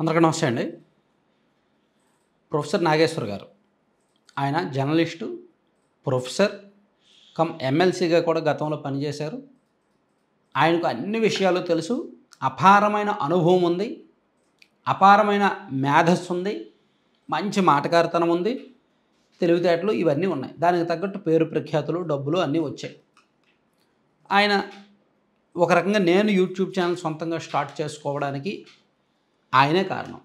అందరికీ నమస్తే అండి. ప్రొఫెసర్ నాగేశ్వర్ గారు ఆయన జర్నలిస్టు, ప్రొఫెసర్ కమ్ ఎమ్మెల్సీగా కూడా గతంలో పనిచేశారు. ఆయనకు అన్ని విషయాలు తెలుసు. అపారమైన అనుభవం ఉంది, అపారమైన మేధస్సు ఉంది, మంచి మాటకారితనం ఉంది, తెలివితేటలు ఇవన్నీ ఉన్నాయి. దానికి తగ్గట్టు పేరు ప్రఖ్యాతులు, డబ్బులు అన్నీ వచ్చాయి. ఆయన ఒక రకంగా నేను యూట్యూబ్ ఛానల్ సొంతంగా స్టార్ట్ చేసుకోవడానికి ఆయనే కారణం.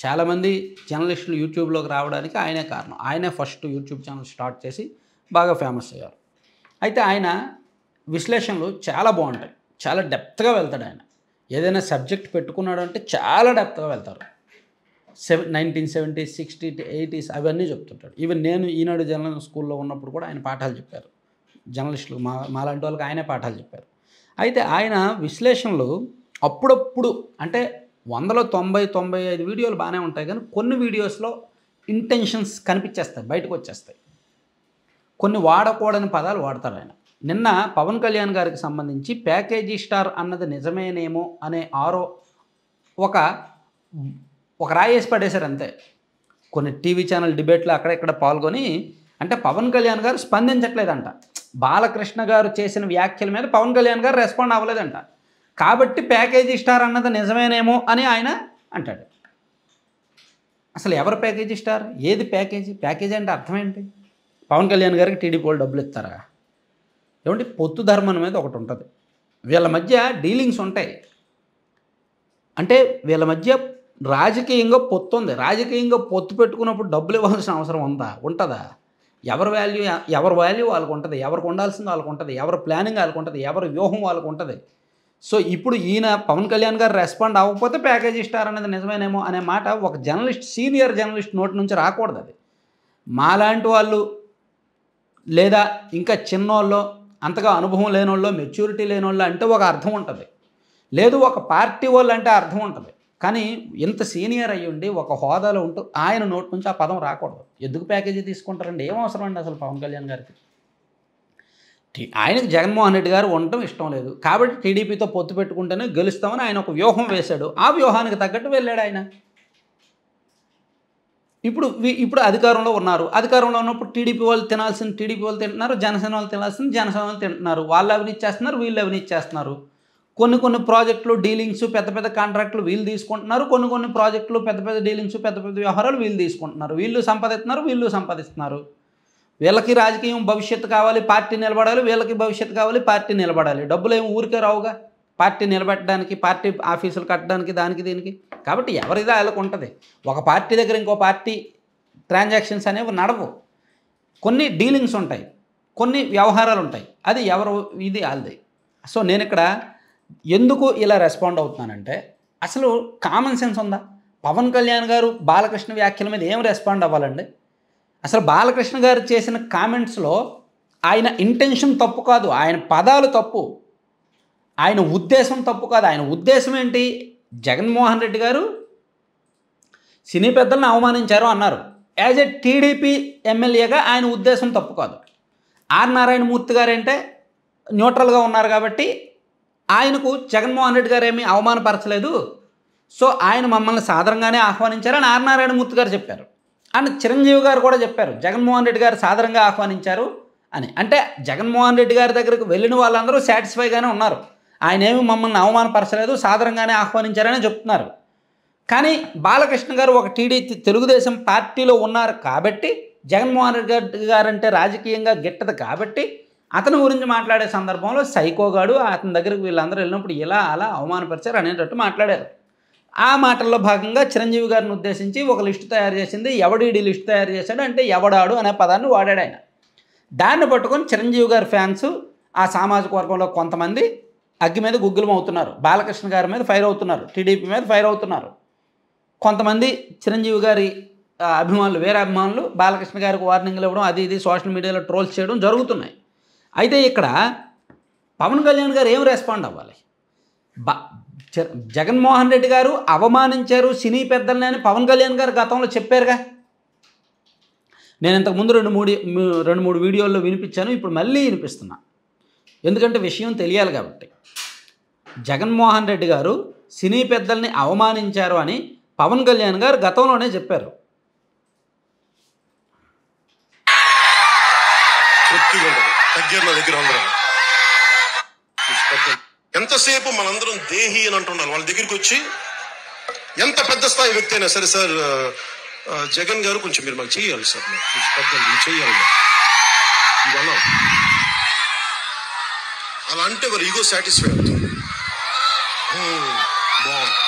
చాలామంది జర్నలిస్టులు యూట్యూబ్లోకి రావడానికి ఆయనే కారణం. ఆయనే ఫస్ట్ యూట్యూబ్ ఛానల్ స్టార్ట్ చేసి బాగా ఫేమస్ అయ్యారు. అయితే ఆయన విశ్లేషణలు చాలా బాగుంటాయి, చాలా డెప్త్గా వెళ్తాడు. ఆయన ఏదైనా సబ్జెక్ట్ పెట్టుకున్నాడు అంటే చాలా డెప్త్గా వెళ్తారు. 1970s, 60s, 80s అవన్నీ చెప్తుంటాడు. ఈవెన్ నేను ఈనాడు జర్నలిజం స్కూల్లో ఉన్నప్పుడు కూడా ఆయన పాఠాలు చెప్పారు. జర్నలిస్టులు మాలాంటి వాళ్ళకి ఆయనే పాఠాలు చెప్పారు. అయితే ఆయన విశ్లేషణలు అప్పుడప్పుడు అంటే 100లో 90-95 వీడియోలు బాగానే ఉంటాయి, కానీ కొన్ని వీడియోస్లో ఇంటెన్షన్స్ కనిపించేస్తాయి, బయటకు వచ్చేస్తాయి. కొన్ని వాడకూడని పదాలు వాడతారు ఆయన. నిన్న పవన్ కళ్యాణ్ గారికి సంబంధించి ప్యాకేజీ స్టార్ అన్నది నిజమేనేమో అనే ఒక రాయేసి పడేశారు అంతే. కొన్ని టీవీ ఛానల్ డిబేట్లు అక్కడెక్కడ పాల్గొని అంటే పవన్ కళ్యాణ్ గారు స్పందించట్లేదంట. బాలకృష్ణ గారు చేసిన వ్యాఖ్యల మీద పవన్ కళ్యాణ్ గారు రెస్పాండ్ అవ్వలేదంట. కాబట్టి ప్యాకేజీ స్టార్ అన్నది నిజమేనేమో అని ఆయన అంటాడు. అసలు ఎవరు ప్యాకేజీ స్టార్? ఏది ప్యాకేజీ? ప్యాకేజీ అంటే అర్థం ఏంటి? పవన్ కళ్యాణ్ గారికి టీడీపీ వాళ్ళు డబ్బులు ఇస్తారా? ఏమంటే పొత్తు ధర్మం మీద ఒకటి ఉంటుంది. వీళ్ళ మధ్య డీలింగ్స్ ఉంటాయి. అంటే వీళ్ళ మధ్య రాజకీయంగా పొత్తు ఉంది. రాజకీయంగా పొత్తు పెట్టుకున్నప్పుడు డబ్బులు ఇవ్వాల్సిన అవసరం ఉంటుందా? ఎవరి వాల్యూ వాళ్ళకు ఉంటుంది, ఎవరికి ఉండాల్సింది వాళ్ళకు ఉంటుంది, ఎవరి ప్లానింగ్ వాళ్ళకు ఉంటుంది, ఎవరి వ్యూహం వాళ్ళకు ఉంటుంది. సో ఇప్పుడు ఈయన పవన్ కళ్యాణ్ గారు రెస్పాండ్ అవ్వకపోతే ప్యాకేజీ స్టార్ అనేది నిజమేనేమో అనే మాట ఒక జర్నలిస్ట్, సీనియర్ జర్నలిస్ట్ నోటి నుంచి రాకూడదు. అది మాలాంటి వాళ్ళు లేదా ఇంకా చిన్నోళ్ళు, అంతగా అనుభవం లేనోళ్ళు, మెచ్యూరిటీ లేనోళ్ళు అంటే ఒక అర్థం ఉంటుంది, లేదు ఒక పార్టీ వాళ్ళు అంటే అర్థం ఉంటుంది. కానీ ఇంత సీనియర్ అయ్యి ఉండి ఒక హోదాలో ఉంటూ ఆయన నోటి నుంచి ఆ పదం రాకూడదు. ఎందుకు ప్యాకేజీ తీసుకుంటారండి? ఏం అవసరం అండి అసలు పవన్ కళ్యాణ్ గారికి? ఆయనకు జగన్మోహన్ రెడ్డి గారు ఉండటం ఇష్టం లేదు కాబట్టి టీడీపీతో పొత్తు పెట్టుకుంటేనే గెలుస్తామని ఆయన ఒక వ్యూహం వేశాడు. ఆ వ్యూహానికి తగ్గట్టు వెళ్ళాడు ఆయన. ఇప్పుడు అధికారంలో ఉన్నారు. అధికారంలో ఉన్నప్పుడు టీడీపీ వాళ్ళు తినాల్సింది టీడీపీ వాళ్ళు తింటున్నారు, జనసేన వాళ్ళు తినాల్సింది జనసేన వాళ్ళు తింటున్నారు. వాళ్ళు అవినీతి చేస్తున్నారు, వీళ్ళు అవినీతి చేస్తున్నారు. కొన్ని ప్రాజెక్టులు డీలింగ్స్, పెద్ద పెద్ద కాంట్రాక్టులు వీళ్ళు తీసుకుంటున్నారు, కొన్ని ప్రాజెక్టులు పెద్ద పెద్ద డీలింగ్స్, పెద్ద పెద్ద వ్యవహారాలు వీళ్ళు తీసుకుంటున్నారు. వీళ్ళు సంపాదిస్తున్నారు, వీళ్ళు సంపాదిస్తున్నారు. వీళ్ళకి రాజకీయం భవిష్యత్తు కావాలి, పార్టీ నిలబడాలి, వీళ్ళకి భవిష్యత్తు కావాలి, పార్టీ నిలబడాలి. డబ్బులు ఏమి ఊరికే రావుగా పార్టీ నిలబెట్టడానికి, పార్టీ ఆఫీసులు కట్టడానికి, దానికి దీనికి. కాబట్టి ఎవరిదా వాళ్ళకు ఉంటుంది. ఒక పార్టీ దగ్గర ఇంకో పార్టీ ట్రాన్సాక్షన్స్ అనేవి నడవు. కొన్ని డీలింగ్స్ ఉంటాయి, కొన్ని వ్యవహారాలు ఉంటాయి. అది ఎవరు ఇది వాళ్ళది. సో నేను ఇక్కడ ఎందుకు ఇలా రెస్పాండ్ అవుతున్నానంటే అసలు కామన్ సెన్స్ ఉందా? పవన్ కళ్యాణ్ గారు బాలకృష్ణ వ్యాఖ్యల మీద ఏం రెస్పాండ్ అవ్వాలండి? అసలు బాలకృష్ణ గారు చేసిన కామెంట్స్లో ఆయన ఇంటెన్షన్ తప్పు కాదు, ఆయన పదాలు తప్పు, ఆయన ఉద్దేశం తప్పు కాదు. ఆయన ఉద్దేశం ఏంటి? జగన్మోహన్ రెడ్డి గారు సినీ పెద్దలను అవమానించారు అన్నారు. యాజ్ ఎ టీడీపీ ఎమ్మెల్యేగా ఆయన ఉద్దేశం తప్పు కాదు. ఆర్ నారాయణమూర్తి గారు అంటే న్యూట్రల్గా ఉన్నారు కాబట్టి ఆయనకు జగన్మోహన్ రెడ్డి గారు ఏమీ అవమానపరచలేదు. సో ఆయన మమ్మల్ని సాదరంగానే ఆహ్వానించారని ఆర్ నారాయణమూర్తి గారు చెప్పారు. అండ్ చిరంజీవి గారు కూడా చెప్పారు జగన్మోహన్ రెడ్డి గారు సాదరంగా ఆహ్వానించారు అని. అంటే జగన్మోహన్ రెడ్డి గారి దగ్గరకు వెళ్ళిన వాళ్ళందరూ సాటిస్ఫైగానే ఉన్నారు. ఆయన ఏమి మమ్మల్ని అవమానపరచలేదు, సాదరంగానే ఆహ్వానించారని చెప్తున్నారు. కానీ బాలకృష్ణ గారు ఒక తెలుగుదేశం పార్టీలో ఉన్నారు కాబట్టి, జగన్మోహన్ రెడ్డి గారు అంటే రాజకీయంగా గిట్టదు కాబట్టి అతని గురించి మాట్లాడే సందర్భంలో సైకోగాడు అతని దగ్గరికి వీళ్ళందరూ వెళ్ళినప్పుడు ఇలా అలా అవమానపరిచారు అనేటట్టు మాట్లాడారు. ఆ మాటల్లో భాగంగా చిరంజీవి గారిని ఉద్దేశించి ఒక లిస్టు తయారు చేసింది. ఎవడీడి లిస్టు తయారు చేశాడు అంటే ఎవడాడు అనే పదాన్ని వాడాడు ఆయన. దాన్ని పట్టుకొని చిరంజీవి గారి ఫ్యాన్స్ ఆ సామాజిక వర్గంలో కొంతమంది అగ్గి మీద గుగ్గులం అవుతున్నారు. బాలకృష్ణ గారి మీద ఫైర్ అవుతున్నారు, టీడీపీ మీద ఫైర్ అవుతున్నారు. కొంతమంది చిరంజీవి గారి అభిమానులు, వేరే అభిమానులు బాలకృష్ణ గారికి వార్నింగ్లు ఇవ్వడం, అది ఇది సోషల్ మీడియాలో ట్రోల్స్ చేయడం జరుగుతున్నాయి. అయితే ఇక్కడ పవన్ కళ్యాణ్ గారు ఏం రెస్పాండ్ అవ్వాలి? జగన్మోహన్ రెడ్డి గారు అవమానించారు సినీ పెద్దల్ని అని పవన్ కళ్యాణ్ గారు గతంలో చెప్పారుగా. నేను ఇంతకుముందు రెండు మూడు వీడియోల్లో వినిపించాను, ఇప్పుడు మళ్ళీ వినిపిస్తున్నా. ఎందుకంటే విషయం తెలియాలి కాబట్టి. జగన్మోహన్ రెడ్డి గారు సినీ పెద్దల్ని అవమానించారు అని పవన్ కళ్యాణ్ గారు గతంలోనే చెప్పారు. ఎంతసేపు మనందరం దేహి అని అంటున్నారు. వాళ్ళ దగ్గరికి వచ్చి ఎంత పెద్ద స్థాయి వ్యక్తి అయినా సరే, సార్ జగన్ గారు కొంచెం మీరు మాకు చేయాలి సార్, పెద్దలు చేయాలి ఇవన్నా, అలా అంటే వారు ఈగో సాటిస్ఫై అవుతుంది. బాగుంది.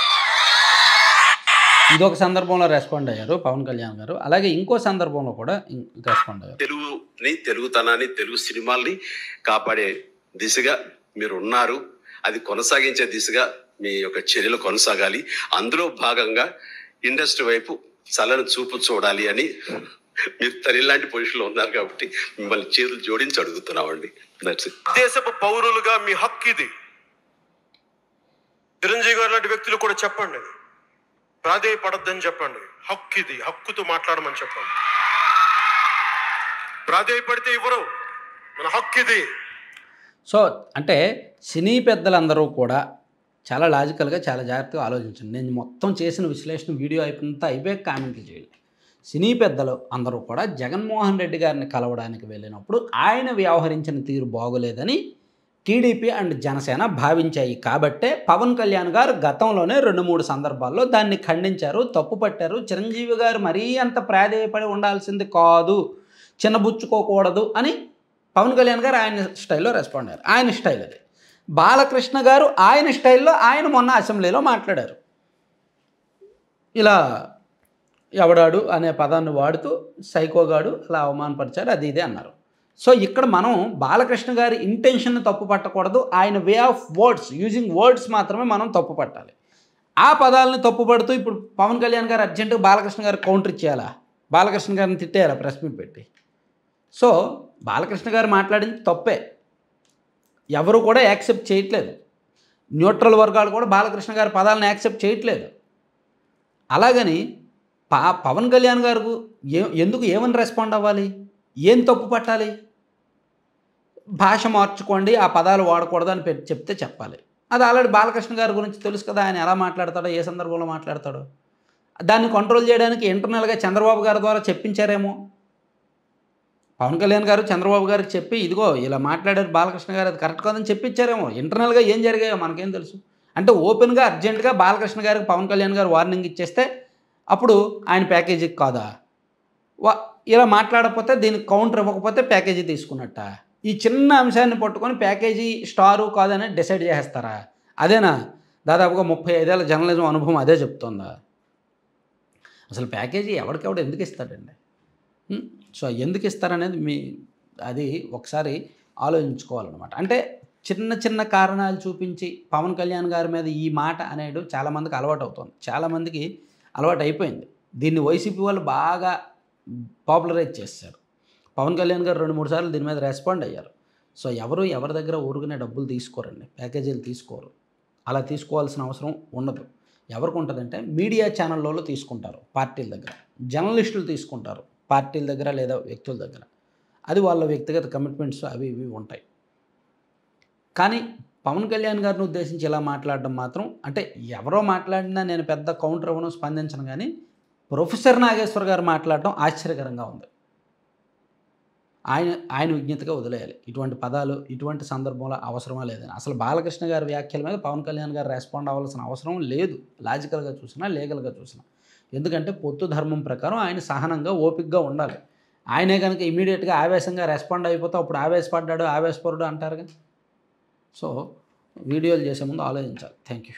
ఇదొక సందర్భంలో రెస్పాండ్ అయ్యారు పవన్ కళ్యాణ్ గారు. అలాగే ఇంకో సందర్భంలో కూడా రెస్పాండ్ అయ్యారు. తెలుగుతనాన్ని, తెలుగు సినిమాల్ని కాపాడే దిశగా మీరు ఉన్నారు. అది కొనసాగించే దిశగా మీ యొక్క చర్యలు కొనసాగాలి. అందులో భాగంగా ఇండస్ట్రీ వైపు చల్లని చూపు చూడాలి అని మీరు తల్లిలాంటి పొజిషన్లో ఉన్నారు కాబట్టి మిమ్మల్ని చేతులు జోడించి అడుగుతున్నామండి. దేశపు పౌరులుగా మీ హక్కు ఇది. చిరంజీవి గారు లాంటి వ్యక్తులు కూడా చెప్పండి, ప్రాధేయపడద్దని చెప్పండి. హక్కు ఇది, హక్కుతో మాట్లాడమని చెప్పండి. ప్రాధేయపడితే ఇవ్వరు, మన హక్కు ఇది. సో అంటే సినీ పెద్దలందరూ కూడా చాలా లాజికల్గా చాలా జాగ్రత్తగా ఆలోచించండి. నేను మొత్తం చేసిన విశ్లేషణ వీడియో అయిపోయాక కామెంట్లు చేయాలి. సినీ పెద్దలు అందరూ కూడా జగన్మోహన్ రెడ్డి గారిని కలవడానికి వెళ్ళినప్పుడు ఆయన వ్యవహరించిన తీరు బాగోలేదని టీడీపీ అండ్ జనసేన భావించాయి. కాబట్టే పవన్ కళ్యాణ్ గారు గతంలోనే 2-3 సందర్భాల్లో దాన్ని ఖండించారు, తప్పుపట్టారు. చిరంజీవి గారు మరీ అంత ప్రాధేయపడి ఉండాల్సింది కాదు, చిన్నబుచ్చుకోకూడదు అని పవన్ కళ్యాణ్ గారు ఆయన స్టైల్లో రెస్పాండ్ అయ్యారు. ఆయన స్టైల్ అది. బాలకృష్ణ గారు ఆయన స్టైల్లో ఆయన మొన్న అసెంబ్లీలో మాట్లాడారు. ఇలా ఎవడాడు అనే పదాన్ని వాడుతూ సైకోగాడు అలా అవమానపరిచారు, అది ఇదే అన్నారు. సో ఇక్కడ మనం బాలకృష్ణ గారి ఇంటెన్షన్ తప్పు పట్టకూడదు, ఆయన way of words, using words మాత్రమే మనం తప్పు పట్టాలి. ఆ పదాలను తప్పు పడుతూ ఇప్పుడు పవన్ కళ్యాణ్ గారు అర్జెంటుగా బాలకృష్ణ గారు కౌంటర్ ఇచ్చేయాలా, బాలకృష్ణ గారిని తిట్టేయాలా ప్రెస్ మీట్ పెట్టి. సో బాలకృష్ణ గారు మాట్లాడింది తప్పే, ఎవరు కూడా యాక్సెప్ట్ చేయట్లేదు. న్యూట్రల్ వర్గాలు కూడా బాలకృష్ణ గారి పదాలను యాక్సెప్ట్ చేయట్లేదు. అలాగని పవన్ కళ్యాణ్ గారు ఎందుకు ఏమని రెస్పాండ్ అవ్వాలి, ఏం తప్పు పట్టాలి? భాష మార్చుకోండి, ఆ పదాలు వాడకూడదు అని చెప్తే చెప్పాలి. అది ఆల్రెడీ బాలకృష్ణ గారి గురించి తెలుసు కదా, ఆయన ఎలా మాట్లాడతాడో, ఏ సందర్భంలో మాట్లాడతాడో. దాన్ని కంట్రోల్ చేయడానికి ఇంటర్నల్గా చంద్రబాబు గారి ద్వారా చెప్పించారేమో. పవన్ కళ్యాణ్ గారు చంద్రబాబు గారికి చెప్పి ఇదిగో ఇలా మాట్లాడారు బాలకృష్ణ గారు, అది కరెక్ట్ కాదని చెప్పించారేమో. ఇంటర్నల్గా ఏం జరిగాయో మనకేం తెలుసు. అంటే ఓపెన్గా అర్జెంటుగా బాలకృష్ణ గారికి పవన్ కళ్యాణ్ గారు వార్నింగ్ ఇచ్చేస్తే అప్పుడు ఆయన ప్యాకేజీకి కాదా, ఇలా మాట్లాడకపోతే దీనికి కౌంటర్ ఇవ్వకపోతే ప్యాకేజీ తీసుకున్నట్ట. ఈ చిన్న అంశాన్ని పట్టుకొని ప్యాకేజీ స్టారు కాదని డిసైడ్ చేసేస్తారా? అదేనా దాదాపుగా 35 ఏళ్ళ జర్నలిజం అనుభవం అదే చెప్తుందా? అసలు ప్యాకేజీ ఎవరికెవడు ఎందుకు ఇస్తాడండి? సో ఎందుకు ఇస్తారనేది అది ఒకసారి ఆలోచించుకోవాలన్నమాట. అంటే చిన్న చిన్న కారణాలు చూపించి పవన్ కళ్యాణ్ గారి మీద ఈ మాట అనేది చాలామందికి అలవాటు అవుతుంది, చాలామందికి అలవాటు అయిపోయింది. దీన్ని వైసీపీ వాళ్ళు బాగా పాపులరైజ్ చేశారు. పవన్ కళ్యాణ్ గారు 2-3 సార్లు దీని మీద రెస్పాండ్ అయ్యారు. సో ఎవరి దగ్గర ఊరుకునే డబ్బులు తీసుకోరండి, ప్యాకేజీలు తీసుకోరు. అలా తీసుకోవాల్సిన అవసరం ఉండదు. ఎవరికి ఉంటుందంటే మీడియా ఛానల్లో తీసుకుంటారు, పార్టీల దగ్గర, జర్నలిస్టులు తీసుకుంటారు పార్టీల దగ్గర లేదా వ్యక్తుల దగ్గర. అది వాళ్ళ వ్యక్తిగత కమిట్మెంట్స్ అవి ఇవి ఉంటాయి. కానీ పవన్ కళ్యాణ్ గారిని ఉద్దేశించి ఇలా మాట్లాడడం మాత్రం, అంటే ఎవరో మాట్లాడినా నేను పెద్ద కౌంటర్ ఇవ్వను, స్పందించను. కానీ ప్రొఫెసర్ నాగేశ్వర్ గారు మాట్లాడడం ఆశ్చర్యకరంగా ఉంది. ఆయన విజ్ఞతగా వదిలేయాలి. ఇటువంటి పదాలు ఇటువంటి సందర్భంలో అవసరమా లేదని. అసలు బాలకృష్ణ గారి వ్యాఖ్యల మీద పవన్ కళ్యాణ్ గారు రెస్పాండ్ అవ్వాల్సిన అవసరం లేదు, లాజికల్గా చూసినా లీగల్గా చూసినా. ఎందుకంటే పొత్తు ధర్మం ప్రకారం ఆయన సహనంగా ఓపికగా ఉండాలి. ఆయనే కనుక ఇమీడియట్గా ఆవేశంగా రెస్పాండ్ అయిపోతే అప్పుడు ఆవేశపడ్డాడు, ఆవేశపరుడు అంటారుగా. సో వీడియోలు చేసే ముందు ఆలోచించాలి. Thank you.